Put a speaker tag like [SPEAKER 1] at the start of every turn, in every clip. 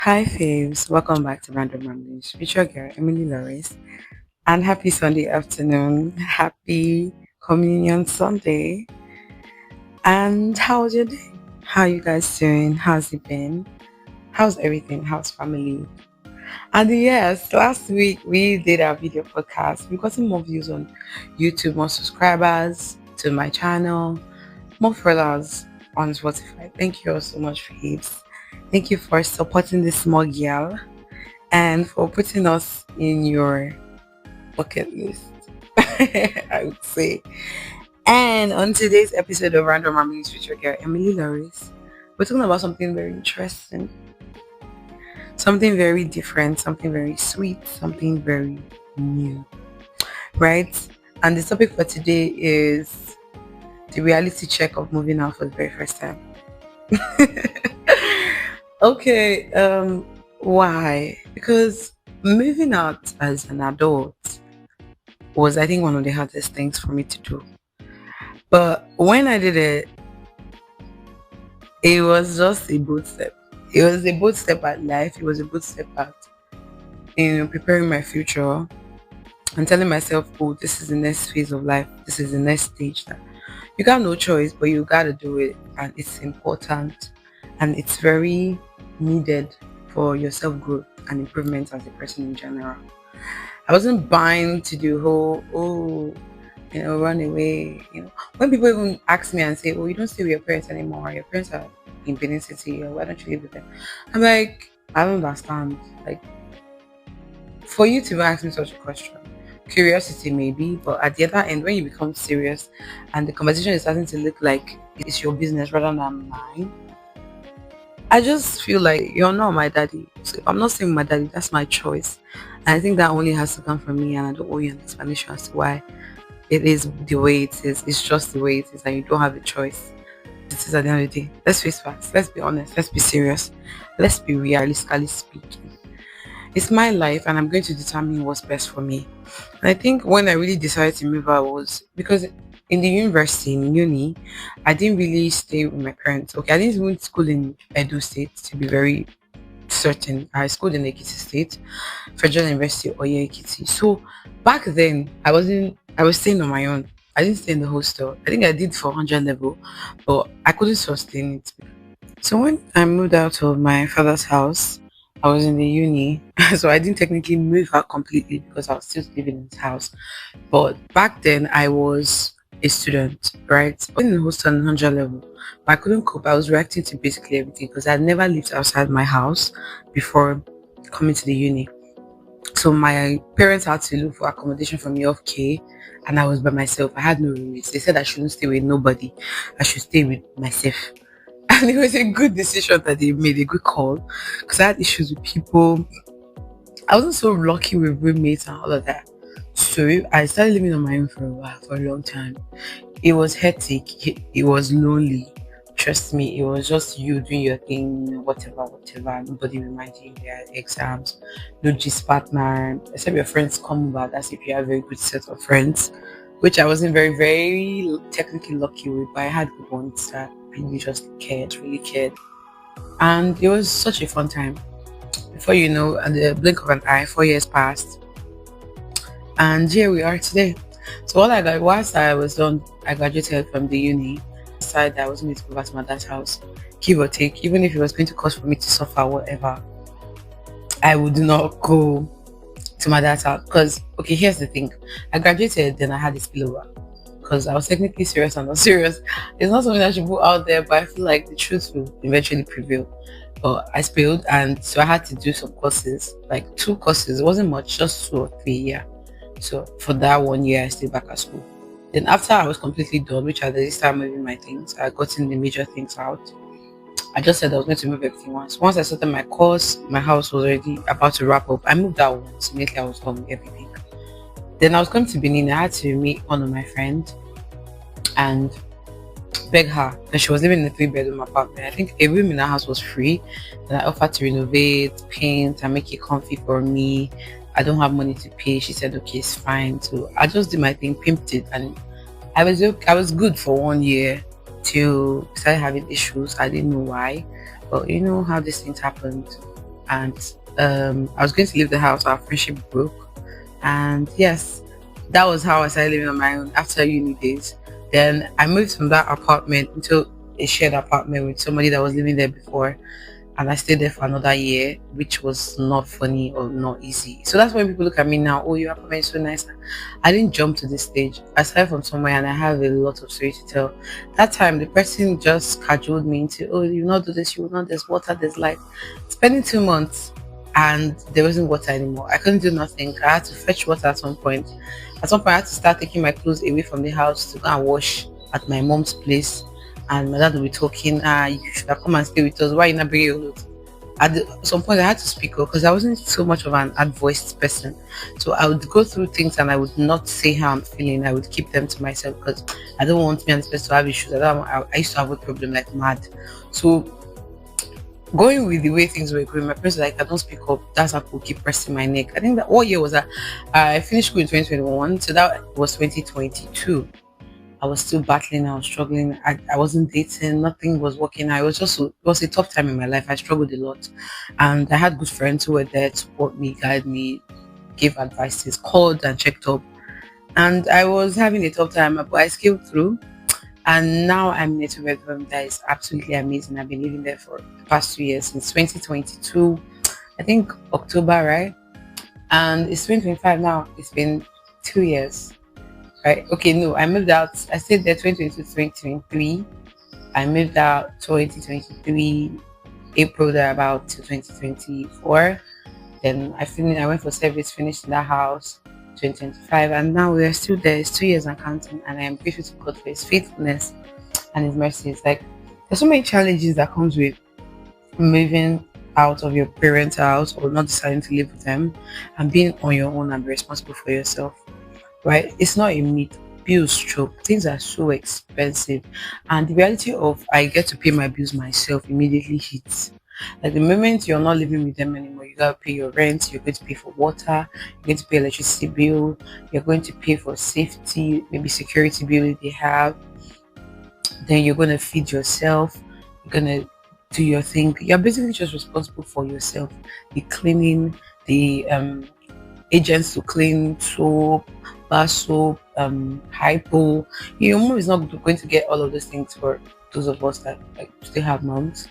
[SPEAKER 1] Hi faves, welcome back to Random Ramblings with your girl Emily Loris, and happy Sunday afternoon, happy Communion Sunday. And how's your day? How you guys doing? How's it been? How's everything? How's family? And yes, last week we did our video podcast. We got some more views on YouTube, more subscribers to my channel, more followers on Spotify. Thank you all so much, faves. Thank you for supporting this small girl and for putting us in your bucket list, I would say. And on today's episode of Random Harmonies with your girl, Emily Loris, we're talking about something very interesting, something very different, something very sweet, something very new, right? And the topic for today is the reality check of moving out for the very first time. Okay, why? Because moving out as an adult was, I think, one of the hardest things for me to do. But when I did it, it was just a boot step. It was a boot step at life. It was a boot step at, preparing my future and telling myself, oh, this is the next phase of life. This is the next stage that you got no choice, but you got to do it. And it's important and it's very needed for your self-growth and improvement as a person in general. I wasn't buying to the whole, run away. When people even ask me and say, oh, you don't stay with your parents anymore, your parents are in Benin City, or why don't you live with them? I'm like, I don't understand. Like, for you to ask me such a question, curiosity maybe, but at the other end, when you become serious and the conversation is starting to look like it's your business rather than mine, I just feel like you're not my daddy. So if I'm not saying my daddy, that's my choice. And I think that only has to come from me, and I don't owe you an explanation as to why it is the way it is. It's just the way it is, and you don't have a choice. It is at the end of the day. Let's face facts. Let's be honest. Let's be serious. Let's be realistically speaking. It's my life, and I'm going to determine what's best for me. And I think when I really decided to move out was because in the university, in uni, I didn't really stay with my parents. Okay, I didn't even school in Edo State, to be very certain. I schooled in Ekiti State, Federal University of Oye Ekiti. So back then, I was staying on my own. I didn't stay in the hostel. I think I did for 100 level, but I couldn't sustain it. So when I moved out of my father's house, I was in the uni. So I didn't technically move out completely because I was still living in his house. But back then I was a student, right? I was in the hostel on 100 level, but I couldn't cope. I was reacting to basically everything because I'd never lived outside my house before coming to the uni. So my parents had to look for accommodation for me off K, and I was by myself. I had no roommates. They said I shouldn't stay with nobody. I should stay with myself. And it was a good decision that they made, a good call, because I had issues with people. I wasn't so lucky with roommates and all of that. So I started living on my own for a while, for a long time. It was hectic. It was lonely. Trust me, it was just you doing your thing, whatever. Nobody reminding you their exams. No G's partner, except your friends come over. That's if you have a very good set of friends, which I wasn't very, very technically lucky with, but I had good ones that really just cared, really cared. And it was such a fun time. Before you know, at the blink of an eye, 4 years passed. And here we are today. So what I got whilst I was done, I graduated from the uni. Decided that I was going to go back to my dad's house, give or take, even if it was going to cost for me to suffer, whatever. I would not go to my dad's house because, okay, here's the thing: I graduated, then I had this spillover because I was technically serious and not serious. It's not something I should put out there, but I feel like the truth will eventually prevail. But I spilled, and so I had to do some courses, like 2 courses. It wasn't much, just 2 or 3, yeah. So for that 1 year, I stayed back at school. Then after I was completely done, which at this time moving my things, I got in the major things out. I just said I was going to move everything once. Once I started my course, my house was already about to wrap up. I moved out once, immediately I was done with everything. Then I was coming to Benin. I had to meet one of my friends and beg her, and she was living in a 3-bedroom apartment. I think a room in her house was free, and I offered to renovate, paint, and make it comfy for me. I don't have money to pay. She said, okay, it's fine. So I just did my thing, pimped it, and I was okay. I was good for 1 year till I started having issues. I didn't know why, but you know how these things happened. and I was going to leave the house. Our friendship broke, and yes, that was how I started living on my own after uni days. Then I moved from that apartment into a shared apartment with somebody that was living there before, and I stayed there for another year, which was not funny or not easy. So that's when people look at me now, oh, your apartment is so nice. I didn't jump to this stage. I started from somewhere and I have a lot of stories to tell. That time, the person just cajoled me into, oh, you will not do this, you will not, there's water, there's light. Spending 2 months and there wasn't water anymore. I couldn't do nothing. I had to fetch water at some point. At some point, I had to start taking my clothes away from the house to go and wash at my mom's place, and my dad will be talking, you should have come and stay with us, why you not bring your clothes? Some point I had to speak up because I wasn't so much of an ad-voiced person. So I would go through things and I would not say how I'm feeling. I would keep them to myself because I don't want me and this person to have issues. I used to have a problem like mad. So going with the way things were going, my parents were like, I don't speak up. That's how people keep pressing my neck. I think that what year was that? I finished school in 2021, so that was 2022. I was still battling, I was struggling. I wasn't dating, nothing was working. It was a tough time in my life. I struggled a lot. And I had good friends who were there to support me, guide me, give advices, called and checked up. And I was having a tough time, but I scaled through. And now I'm in a two-bedroom that is absolutely amazing. I've been living there for the past 2 years, since 2022, I think October, right? And it's 2025 now. It's been 2 years. Right? Okay, no, I moved out. I stayed there 2022 2023. I moved out 2023 April there about to 2024. Then I went for service, finished in that house 2025, and now we are still there. It's 2 years and counting, and I am grateful to God for his faithfulness and his mercy. It's like there's so many challenges that comes with moving out of your parents' house or not deciding to live with them and being on your own and be responsible for yourself. Right? It's not a myth. Bills choke. Things are so expensive. And the reality of I get to pay my bills myself immediately hits. Like the moment you're not living with them anymore, you gotta pay your rent, you're going to pay for water, you're going to pay electricity bill, you're going to pay for safety, maybe security bill if they have. Then you're gonna feed yourself, you're gonna do your thing. You're basically just responsible for yourself. The cleaning, the agents to clean, soap, bar soap, hypo. Your mom is not going to get all of those things for those of us that like still have moms.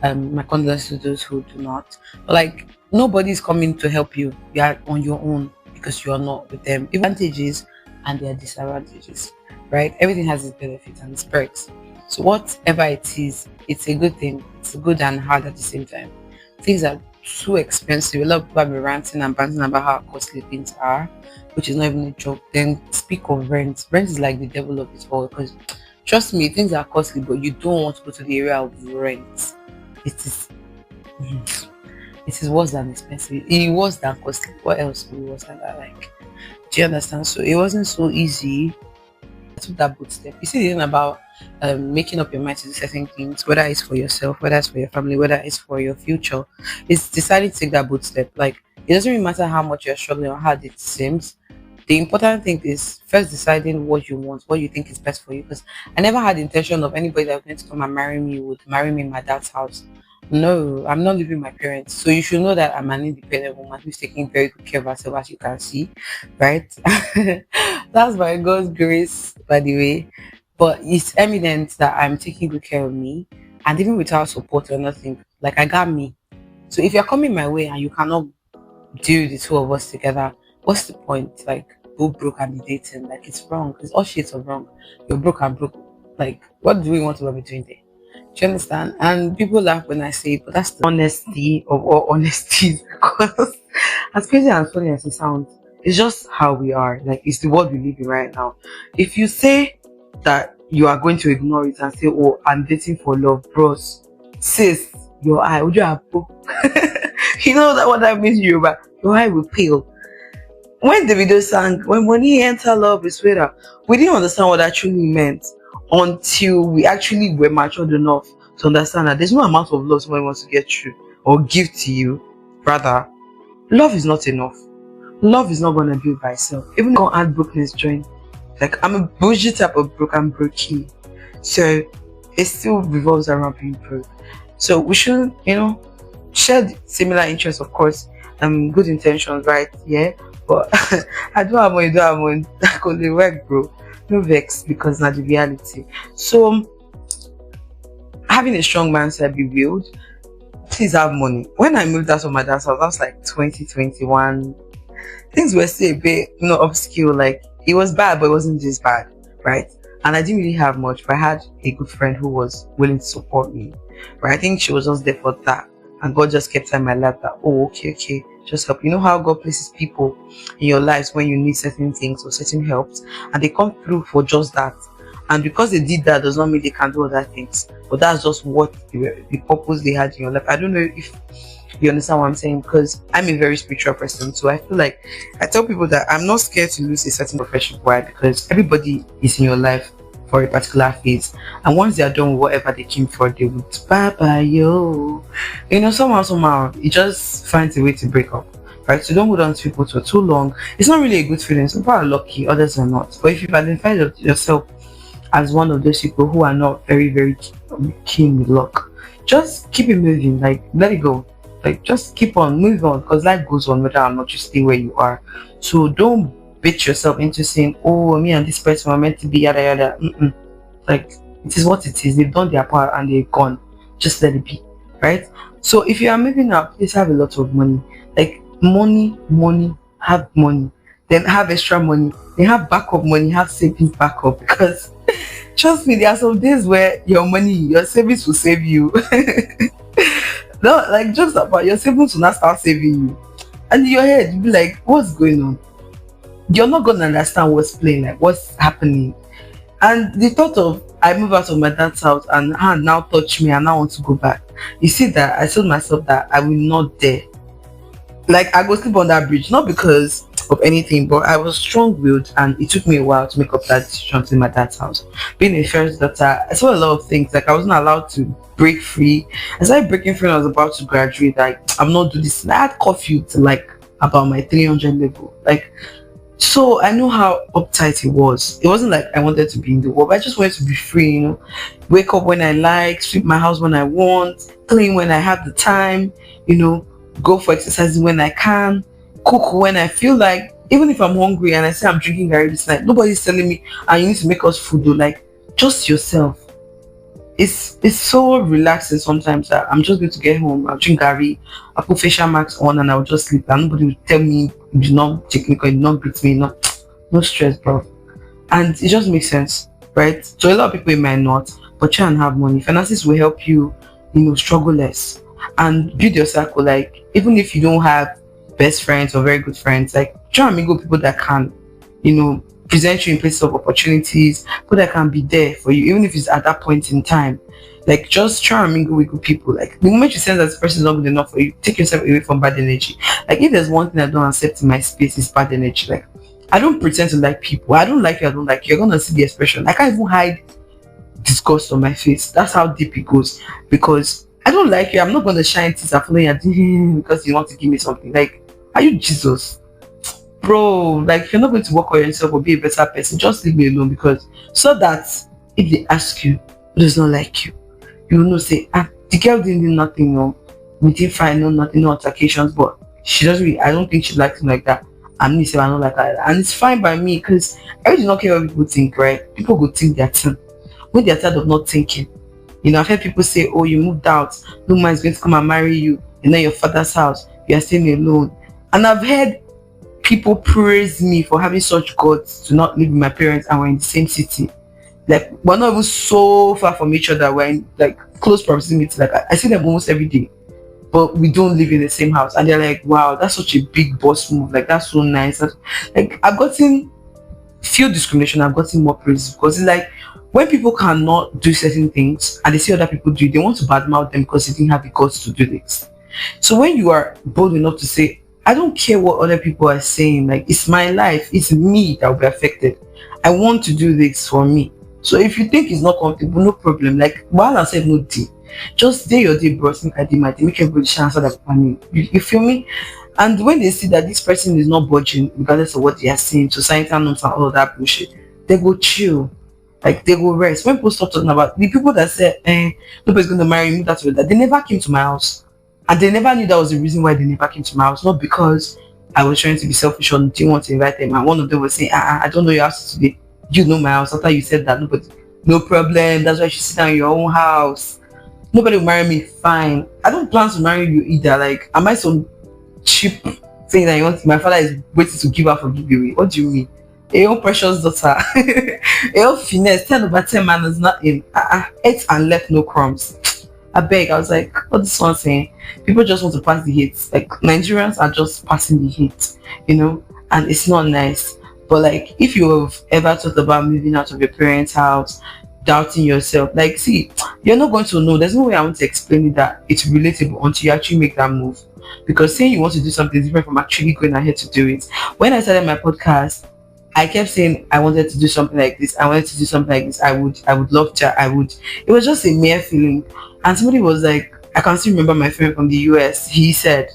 [SPEAKER 1] My condolences to those who do not. But like nobody's coming to help you. You are on your own because you are not with them. Advantages and their disadvantages, right? Everything has its benefits and its perks. So whatever it is, it's a good thing. It's good and hard at the same time. Things are too expensive. A lot of people have been ranting and banting about how costly things are, which is not even a joke. Then speak of rent. Rent is like the devil of it all because trust me, things are costly, but you don't want to go to the area of rent. It is worse than expensive. It was than costly. What else would it was than that? Like, do you understand? So it wasn't so easy. I took that boot step. You see the thing about making up your mind to do certain things, whether it's for yourself, whether it's for your family, whether it's for your future, it's deciding to take that boot step. Like it doesn't really matter how much you're struggling or how hard it seems. The important thing is first deciding what you want, what you think is best for you. Because I never had the intention of anybody that was going to come and marry me would marry me in my dad's house. No, I'm not living with my parents. So you should know that I'm an independent woman who's taking very good care of herself, as you can see, right? That's by God's grace, by the way. But it's evident that I'm taking good care of me, and even without support or nothing, like I got me. So if you're coming my way and you cannot do the two of us together, what's the point? Like go broke and be dating, like it's wrong. It's all shades of wrong. You're broke and broke. Like what do we want to be doing there? Do you understand? And people laugh when I say it, but that's the honesty of all honesties. Because as crazy and funny as it sounds, it's just how we are. Like it's the world we live in right now. If you say that you are going to ignore it and say, "Oh, I'm dating for love," bros, sis, your eye, would you have you know that what that means, you, but your eye will pale. When the video sang, when money enter love is sweeter, we didn't understand what that truly meant until we actually were matured enough to understand that there's no amount of love someone wants to get you or give to you. Rather, love is not enough. Love is not going to be by itself. Even if you add brokenness join. Like I'm a bougie type of broke, I'm brokey. So it still revolves around being broke. So we should, shared similar interests, of course, good intentions, right? Yeah, but I don't have money, don't have money. I could work, bro. No vex because not the reality. So having a strong mindset be real. Please have money. When I moved out of my dad's house, that was like 2021. Things were still a bit, upskill. Like it was bad, but it wasn't this bad, right? And I didn't really have much, but I had a good friend who was willing to support me. But I think she was just there for that. And God just kept telling my life that, oh, okay, okay, just help. You know how God places people in your lives when you need certain things or certain helps, and they come through for just that. And because they did that does not mean they can do other things. But that's just what the purpose they had in your life. I don't know if you understand what I'm saying, because I'm a very spiritual person. So I feel like I tell people that I'm not scared to lose a certain profession. Why? Because everybody is in your life for a particular phase. And once they are done with whatever they came for, they would bye bye yo. Somehow it just finds a way to break up. Right? So don't hold on to people for too long. It's not really a good feeling. Some people are lucky, others are not. But if you've identified yourself as one of those people who are not very, very keen with luck, just keep it moving. Like let it go. Like just keep on moving on, because life goes on whether or not you stay where you are. So don't beat yourself into saying, oh, me and this person are meant to be yada yada. Like it is what it is. They've done their part and they're gone. Just let it be, right? So if you are moving up, please have a lot of money. Like money, have money, then have extra money, then have backup money, have savings backup, because trust me, there are some days where your savings will save you. No, like jokes about your savings will not start saving you. And in your head, you'll be like, what's going on? You're not gonna understand what's playing, like what's happening. And the thought of I move out of my dad's house and hand now touch me and I want to go back. You see that I told myself that I will not dare. Like I go sleep on that bridge, not because of anything, but I was strong-willed and it took me a while to make up that decision to my dad's house. Being a first daughter, I saw a lot of things. Like I wasn't allowed to break free. I started breaking free when I was about to graduate. Like I'm not doing this. And I had curfew to like about my 300 level. Like so I know how uptight it was. It wasn't like I wanted to be in the world, but I just wanted to be free, wake up when I like, sweep my house when I want, clean when I have the time, go for exercises when I can, cook when I feel like. Even if I'm hungry and I say I'm drinking Gary this night, nobody's telling me and you need to make us food though. Like just yourself. It's so relaxing sometimes that I'm just going to get home, I'll drink Gary, I'll put facial masks on and I'll just sleep and nobody will tell me you do not take me because you do not greet me, no stress, bro. And it just makes sense, right? So a lot of people it might not, but try and have money. Finances will help you, struggle less and build your circle. Like even if you don't have best friends or very good friends, like try and mingle with people that can, present you in places of opportunities, people that can be there for you, even if it's at that point in time. Like just try and mingle with good people. Like the moment you sense that this person is not good enough for you, take yourself away from bad energy. Like if there's one thing I don't accept in my space, is bad energy. Like I don't pretend to like people. I don't like you, I don't like you. You're gonna see the expression. I can't even hide disgust on my face. That's how deep it goes. Because I don't like you. I'm not gonna shine teeth and follow you because you want to give me something. Like, are you Jesus? Bro, like if you're not going to work on yourself or be a better person, just leave me alone. Because so that if they ask you who does not like you, you will know say, the girl didn't do nothing wrong. We didn't find no nothing, no altercations, but she doesn't really, I don't think she likes me like that. And me say I don't like her. And it's fine by me because I really don't care what people think, right? People go think their thing. When they're tired of not thinking. I've heard people say, oh, you moved out, no man is going to come and marry you, and then your father's house, you are staying alone. And I've heard people praise me for having such guts to not live with my parents and we're in the same city. Like we're not even so far from each other, we're in like close proximity. Like I see them almost every day, but we don't live in the same house. And they're like, wow, that's such a big boss move. Like that's so nice. Like I've gotten few discrimination, I've gotten more praise because it's like when people cannot do certain things and they see other people do it, they want to badmouth them because they didn't have the guts to do this. So when you are bold enough to say, I don't care what other people are saying, like it's my life, it's me that will be affected. I want to do this for me. So if you think it's not comfortable, no problem. Like while I said no day, just day your day, bro, make I did my day, make everybody shine so that you feel me? And when they see that this person is not budging, regardless of what they are saying, societal norms and all of that bullshit, they go chill. Like they go rest. When people start talking about the people that say, nobody's gonna marry me, that's what that they never came to my house. And they never knew that was the reason why they never came to my house. Not because I was trying to be selfish or didn't want to invite them. And one of them was saying, I don't know your house today. You know my house. After you said that, nobody, no problem. That's why you should sit down in your own house. Nobody will marry me. Fine. I don't plan to marry you either. Like, am I some cheap thing that you want? My father is waiting to give out for giveaway. What do you mean? A own precious daughter. A own finesse. 10/10 man is not in. Ate and left no crumbs. I beg. I was like, what this one saying? People just want to pass the hate. Like, Nigerians are just passing the hate, and it's not nice. But like, if you have ever thought about moving out of your parents' house, doubting yourself, like, see, you're not going to know. There's no way I want to explain it that it's relatable until you actually make that move. Because saying you want to do something different from actually going ahead to do it. When I started my podcast, I kept saying I wanted to do something like this. I wanted to do something like this. I would love to. I would. It was just a mere feeling. And somebody was like, I can still remember my friend from the US. He said,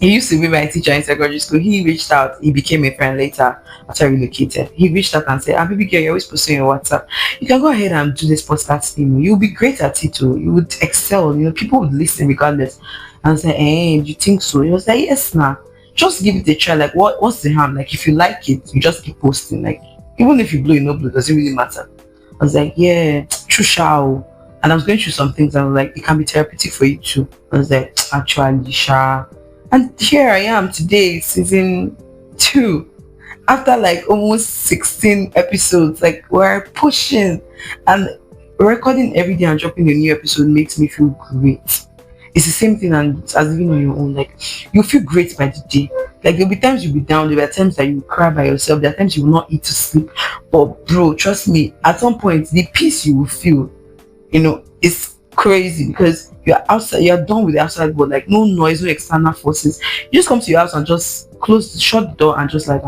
[SPEAKER 1] he used to be my teacher in secondary school. He reached out. He became a friend later after I relocated. He reached out and said, baby girl, you're always posting your WhatsApp. You can go ahead and do this podcast thing. You'll be great at it too. You would excel. People would listen regardless. And say, do you think so? He was like, yes, nah. Just give it a try. Like, what's the harm? Like, if you like it, you just keep posting. Like, even if you blow, no blow, doesn't really matter. I was like, yeah, true shao. And I was going through some things and I was like, it can be therapeutic for you too. I was like, actually, sha. And here I am today, season 2. After like almost 16 episodes, like we're pushing, and recording every day and dropping a new episode makes me feel great. It's the same thing as living on your own. Like, you feel great by the day. Like, there'll be times you'll be down, there'll be times that you cry by yourself, there are times you will not eat to sleep. But bro, trust me, at some point the peace you will feel, it's crazy, because you're outside, you're done with the outside world. Like, no noise, no external forces. You just come to your house and just shut the door and just like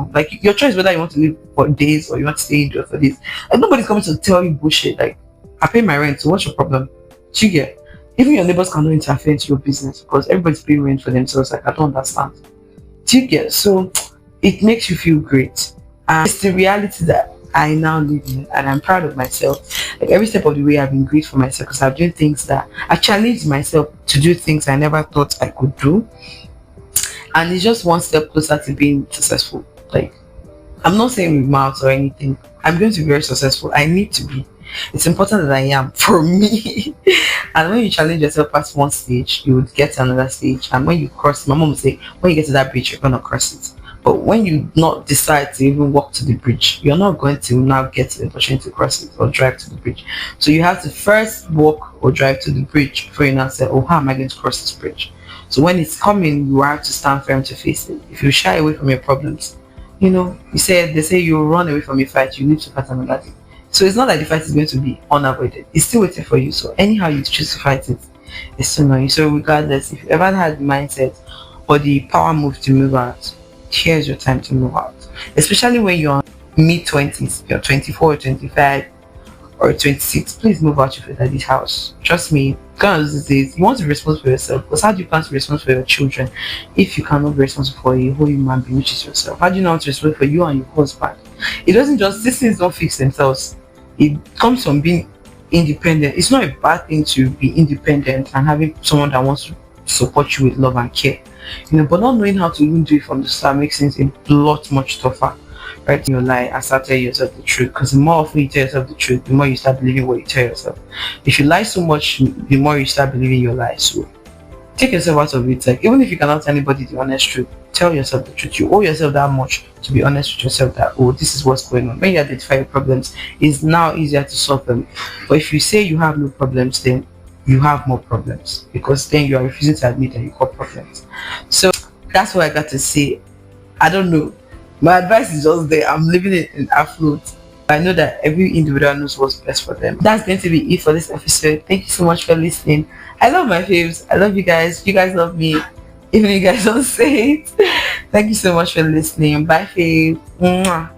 [SPEAKER 1] your choice whether you want to live for days or you want to stay indoors for days. Like, nobody's coming to tell you bullshit. Like, I pay my rent, so what's your problem? Do you get? Even your neighbors cannot interfere into your business because everybody's paying rent for themselves. Like, I don't understand. Do you get? So it makes you feel great, and it's the reality that I now live in, and I'm proud of myself. Like, every step of the way, I've been great for myself because I've done things that I challenged myself to do, things I never thought I could do, and it's just one step closer to being successful. Like, I'm not saying with mouths or anything. I'm going to be very successful. I need to be. It's important that I am for me. And when you challenge yourself past one stage, you would get to another stage. And when you cross, my mom would say, when you get to that bridge, you're gonna cross it. But when you not decide to even walk to the bridge, you're not going to now get the opportunity to cross it or drive to the bridge. So you have to first walk or drive to the bridge before you now say, oh, how am I going to cross this bridge? So when it's coming, you have to stand firm to face it. If you shy away from your problems, they say you run away from your fight, you need to fight another thing. So it's not like the fight is going to be unavoided. It's still waiting for you. So anyhow you choose to fight it, it's still annoying. So regardless, if you ever had the mindset or the power move to move out, here's your time to move out. Especially when you're mid-20s, you're 24 or 25 or 26, please move out of your daddy's house. Trust me, God these days, you want to be responsible for yourself. Because how do you plan to be responsible for your children if you cannot be responsible for a whole human being, which is yourself? How do you know how to be responsible for you and your husband? It doesn't just, these things don't fix themselves. It comes from being independent. It's not a bad thing to be independent and having someone that wants to support you with love and care, but not knowing how to even do it from the start makes things a lot much tougher, right? You lie and start telling yourself the truth, because the more often you tell yourself the truth, the more you start believing what you tell yourself. If you lie so much, the more you start believing your lies. So take yourself out of it. Like, even if you cannot tell anybody the honest truth, tell yourself the truth. You owe yourself that much to be honest with yourself that, oh, this is what's going on. When you identify your problems, it's now easier to solve them. But if you say you have no problems, then you have more problems, because then you are refusing to admit that you got problems. So that's what I got to say. I don't know. My advice is just there. I'm living it in affluence. I know that every individual knows what's best for them. That's going to be it for this episode. Thank you so much for listening. I love my faves. I love you guys. You guys love me, even if you guys don't say it. Thank you so much for listening. Bye, fave. Mwah.